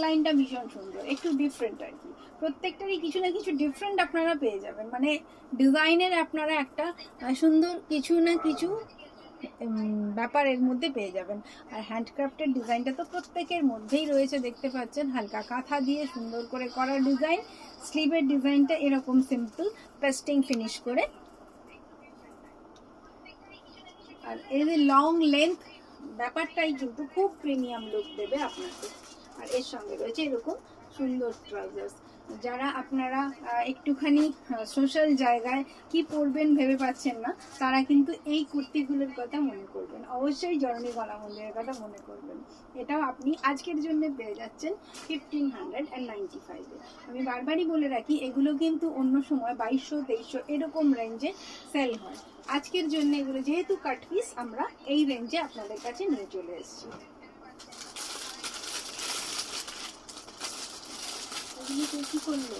লাইনটা ভীষণ সুন্দর, একটু ডিফারেন্ট আর কি। প্রত্যেকটারই কিছু না কিছু ডিফারেন্ট আপনারা পেয়ে যাবেন, মানে ডিজাইনের আপনারা একটা সুন্দর কিছু না কিছু ব্যাপার এর মধ্যে পেয়ে যাবেন। আর হ্যান্ডক্রাফটের ডিজাইনটা তো প্রত্যেকের মধ্যেই রয়েছে, দেখতে পাচ্ছেন হালকা কাঁথা দিয়ে সুন্দর করে করা ডিজাইন। স্লিভের ডিজাইনটা এরকম সিম্পল পেস্টিং ফিনিশ করে, আর এই যে লং লেন্থ ব্যাপারটাই কিন্তু খুব প্রিমিয়াম লুক দেবে আপনাকে। আর এর সঙ্গে রয়েছে এরকম সুন্দর ট্রাউজার্স। যারা আপনারা একটুখানি সোশ্যাল জায়গায় কি পরবেন ভেবে পাচ্ছেন না, তারা কিন্তু এই কুর্তিগুলোর কথা মনে করবেন, অবশ্যই জননী গলা মন্দিরের কথা মনে করবেন। এটাও আপনি আজকের জন্য পেয়ে যাচ্ছেন 1595-এ। আমি বারবারই বলে রাখি, এগুলো কিন্তু অন্য সময় 2200-2300 এরকম রেঞ্জে সেল হয়। আজকের জন্য এগুলো যেহেতু কাট পিস, আমরা এই রেঞ্জে আপনাদের কাছে নিয়ে চলে এসেছি। কি করলো?